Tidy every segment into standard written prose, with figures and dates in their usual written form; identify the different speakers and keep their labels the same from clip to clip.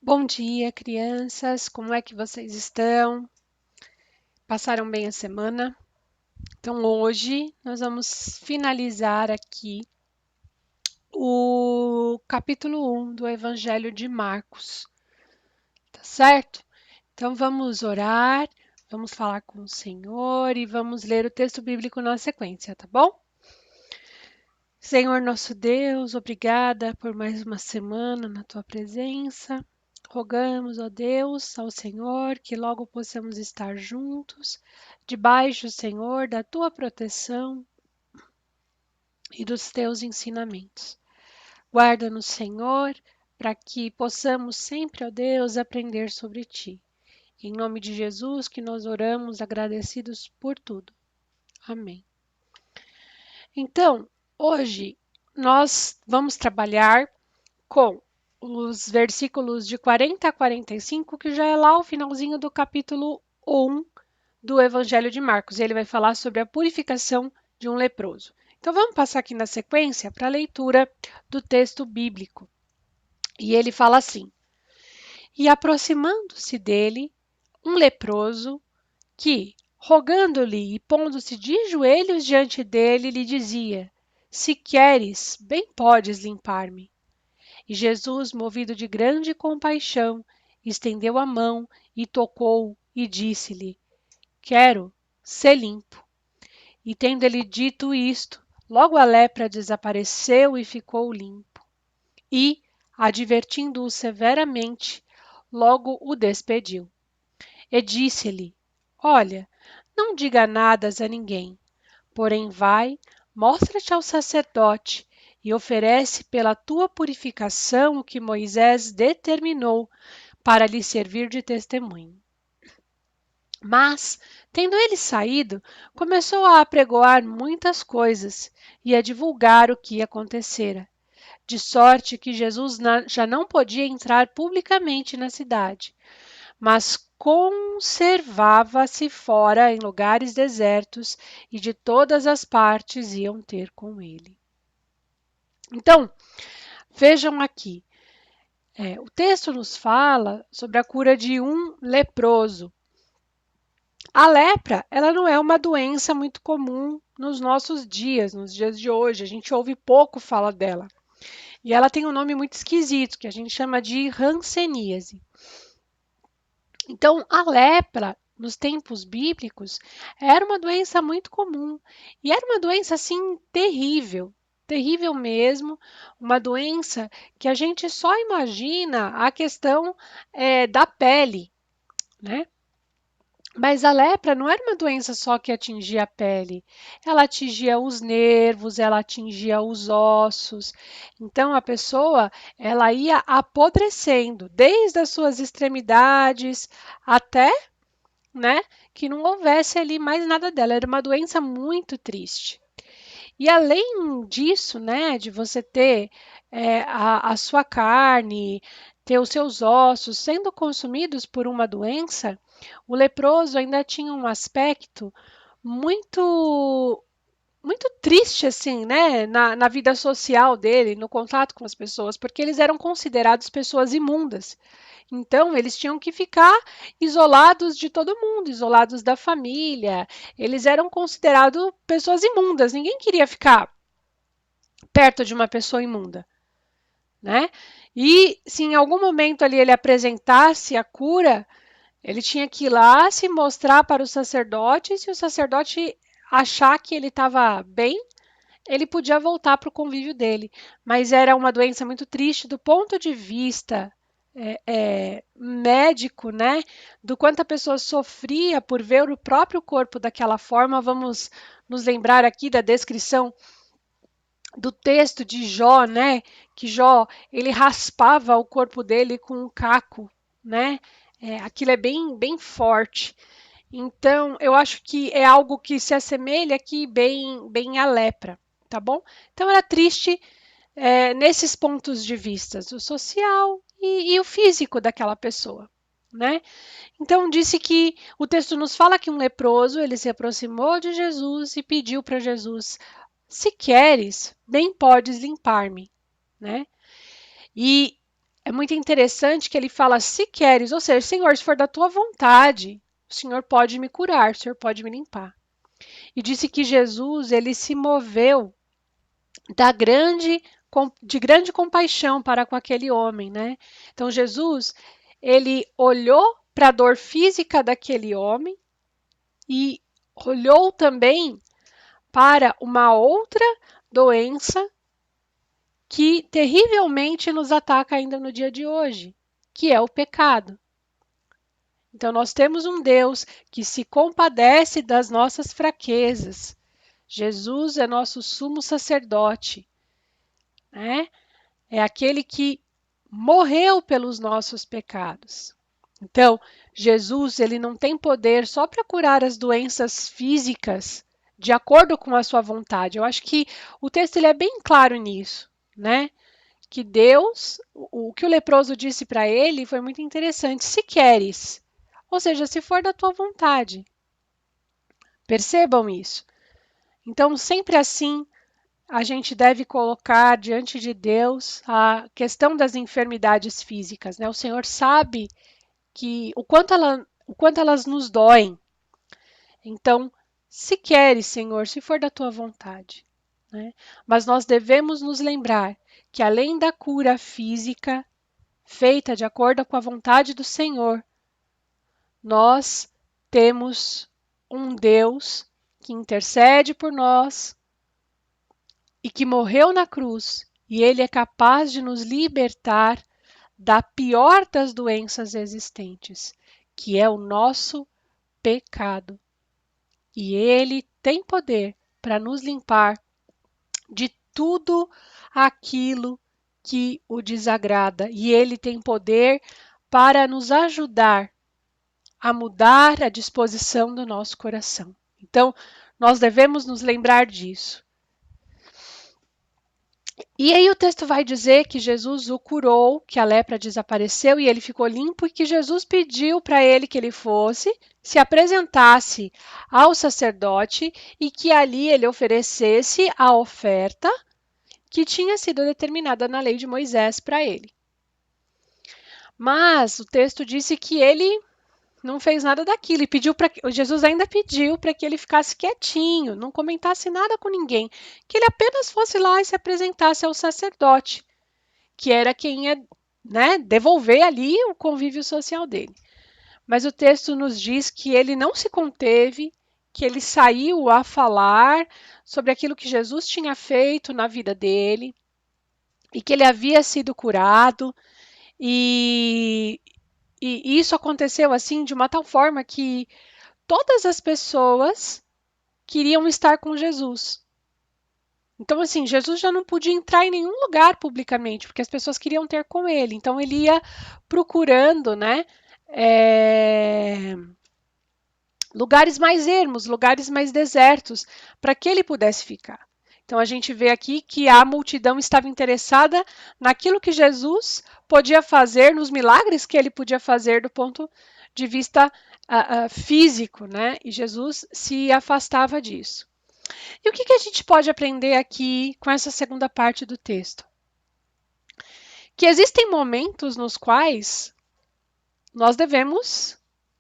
Speaker 1: Bom dia, crianças. Como é que vocês estão? Passaram bem a semana? Então, hoje nós vamos finalizar aqui o capítulo 1 do Evangelho de Marcos, tá certo? Então, vamos orar, vamos falar com o Senhor e vamos ler o texto bíblico na sequência, tá bom? Senhor nosso Deus, obrigada por mais uma semana na tua presença. Rogamos, ó Deus, ao Senhor, que logo possamos estar juntos, debaixo, Senhor, da tua proteção e dos teus ensinamentos. Guarda-nos, Senhor, para que possamos sempre, ó Deus, aprender sobre ti. Em nome de Jesus que nós oramos, agradecidos por tudo. Amém. Então, hoje nós vamos trabalhar com os versículos de 40 a 45, que já é lá o finalzinho do capítulo 1 do Evangelho de Marcos. Ele vai falar sobre a purificação de um leproso. Então vamos passar aqui na sequência para a leitura do texto bíblico. E ele fala assim: E aproximando-se dele, um leproso que, rogando-lhe e pondo-se de joelhos diante dele, lhe dizia: Se queres, bem podes limpar-me. E Jesus, movido de grande compaixão, estendeu a mão e tocou e disse-lhe: Quero, ser limpo. E tendo ele dito isto, logo a lepra desapareceu e ficou limpo. E, advertindo-o severamente, logo o despediu. E disse-lhe: Olha, não diga nada a ninguém, porém vai, mostra-te ao sacerdote e oferece pela tua purificação o que Moisés determinou para lhe servir de testemunho. Mas, tendo ele saído, começou a apregoar muitas coisas e a divulgar o que acontecera, de sorte que Jesus já não podia entrar publicamente na cidade, mas conservava-se fora em lugares desertos e de todas as partes iam ter com ele. Então, vejam aqui, o texto nos fala sobre a cura de um leproso. A lepra, ela não é uma doença muito comum nos nossos dias, nos dias de hoje. A gente ouve pouco falar dela. E ela tem um nome muito esquisito, que a gente chama de hanseníase. Então, a lepra, nos tempos bíblicos, era uma doença muito comum. E era uma doença, assim, terrível. Terrível mesmo. Uma doença que a gente só imagina a questão da pele, né? Mas a lepra não era uma doença só que atingia a pele, ela atingia os nervos, ela atingia os ossos. Então a pessoa, ela ia apodrecendo desde as suas extremidades até, né, que não houvesse ali mais nada dela. Era uma doença muito triste. E além disso, né, de você ter a sua carne, ter os seus ossos sendo consumidos por uma doença, o leproso ainda tinha um aspecto muito muito triste assim, né, na vida social dele, no contato com as pessoas, porque eles eram considerados pessoas imundas. Então, eles tinham que ficar isolados de todo mundo, isolados da família. Eles eram considerados pessoas imundas. Ninguém queria ficar perto de uma pessoa imunda, né? E se em algum momento ali ele apresentasse a cura, ele tinha que ir lá se mostrar para o sacerdote. Se o sacerdote achar que ele estava bem, ele podia voltar para o convívio dele. Mas era uma doença muito triste do ponto de vista médico, né? Do quanto a pessoa sofria por ver o próprio corpo daquela forma. Vamos nos lembrar aqui da descrição do texto de Jó, né? Que Jó, ele raspava o corpo dele com um caco, né? Aquilo é bem forte. Então, eu acho que é algo que se assemelha aqui bem à lepra, tá bom? Então, era triste nesses pontos de vista, o social e o físico daquela pessoa, né? Então, disse que o texto nos fala que um leproso, ele se aproximou de Jesus e pediu para Jesus: Se queres, bem podes limpar-me, né? E é muito interessante que ele fala, se queres, ou seja, Senhor, se for da tua vontade, o Senhor pode me curar, o Senhor pode me limpar. E disse que Jesus, ele se moveu de grande compaixão para com aquele homem, né? Então Jesus, ele olhou para a dor física daquele homem e olhou também para uma outra doença que terrivelmente nos ataca ainda no dia de hoje, que é o pecado. Então nós temos um Deus que se compadece das nossas fraquezas. Jesus é nosso sumo sacerdote, né? É aquele que morreu pelos nossos pecados. Então, Jesus, ele não tem poder só para curar as doenças físicas de acordo com a sua vontade. Eu acho que o texto ele é bem claro nisso, né? Que Deus, o que o leproso disse para ele foi muito interessante. Se queres, ou seja, se for da tua vontade. Percebam isso. Então, sempre assim, a gente deve colocar diante de Deus a questão das enfermidades físicas, né? O Senhor sabe que o quanto elas nos doem. Então, se queres, Senhor, se for da tua vontade, né? Mas nós devemos nos lembrar que além da cura física feita de acordo com a vontade do Senhor, nós temos um Deus que intercede por nós e que morreu na cruz, e ele é capaz de nos libertar da pior das doenças existentes, que é o nosso pecado. E ele tem poder para nos limpar de tudo aquilo que o desagrada. E ele tem poder para nos ajudar a mudar a disposição do nosso coração. Então, nós devemos nos lembrar disso. E aí o texto vai dizer que Jesus o curou, que a lepra desapareceu e ele ficou limpo e que Jesus pediu para ele que ele fosse, se apresentasse ao sacerdote e que ali ele oferecesse a oferta que tinha sido determinada na lei de Moisés para ele. Mas o texto disse que ele não fez nada daquilo e pediu para Jesus ainda pediu para que ele ficasse quietinho, não comentasse nada com ninguém, que ele apenas fosse lá e se apresentasse ao sacerdote, que era quem ia, né, devolver ali o convívio social dele. Mas o texto nos diz que ele não se conteve, que ele saiu a falar sobre aquilo que Jesus tinha feito na vida dele e que ele havia sido curado e isso aconteceu assim de uma tal forma que todas as pessoas queriam estar com Jesus. Então, assim, Jesus já não podia entrar em nenhum lugar publicamente, porque as pessoas queriam ter com ele. Então, ele ia procurando, né, lugares mais ermos, lugares mais desertos, para que ele pudesse ficar. Então, a gente vê aqui que a multidão estava interessada naquilo que Jesus podia fazer, nos milagres que ele podia fazer do ponto de vista físico, né? E Jesus se afastava disso. E o que a gente pode aprender aqui com essa segunda parte do texto? Que existem momentos nos quais nós devemos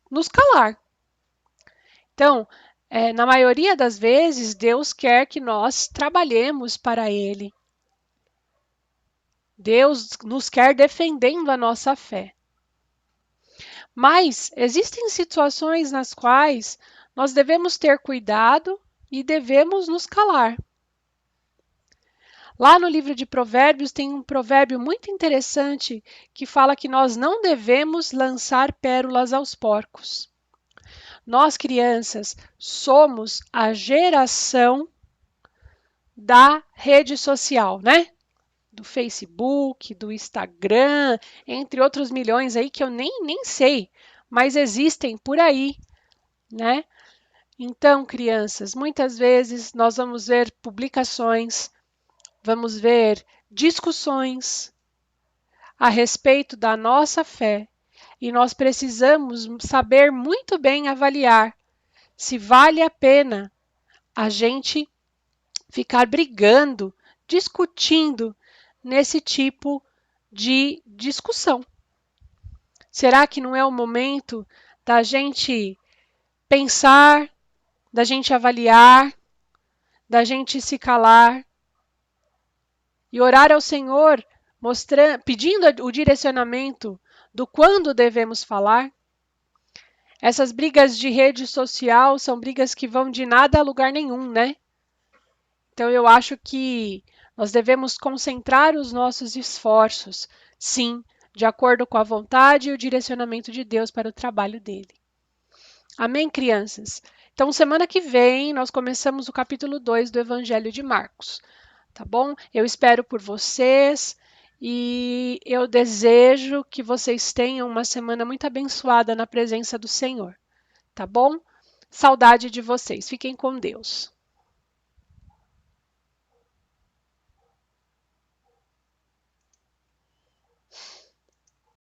Speaker 1: nos calar. Então, na maioria das vezes, Deus quer que nós trabalhemos para Ele. Deus nos quer defendendo a nossa fé. Mas existem situações nas quais nós devemos ter cuidado e devemos nos calar. Lá no livro de Provérbios tem um provérbio muito interessante que fala que nós não devemos lançar pérolas aos porcos. Nós, crianças, somos a geração da rede social, né? Do Facebook, do Instagram, entre outros milhões aí que eu nem sei, mas existem por aí, né? Então, crianças, muitas vezes nós vamos ver publicações, vamos ver discussões a respeito da nossa fé e nós precisamos saber muito bem avaliar se vale a pena a gente ficar brigando, discutindo nesse tipo de discussão. Será que não é o momento da gente pensar, da gente avaliar, da gente se calar e orar ao Senhor, pedindo o direcionamento do quando devemos falar? Essas brigas de rede social são brigas que vão de nada a lugar nenhum, né? Então eu acho que nós devemos concentrar os nossos esforços, sim, de acordo com a vontade e o direcionamento de Deus para o trabalho dele. Amém, crianças? Então, semana que vem, nós começamos o capítulo 2 do Evangelho de Marcos, tá bom? Eu espero por vocês e eu desejo que vocês tenham uma semana muito abençoada na presença do Senhor, tá bom? Saudade de vocês. Fiquem com Deus.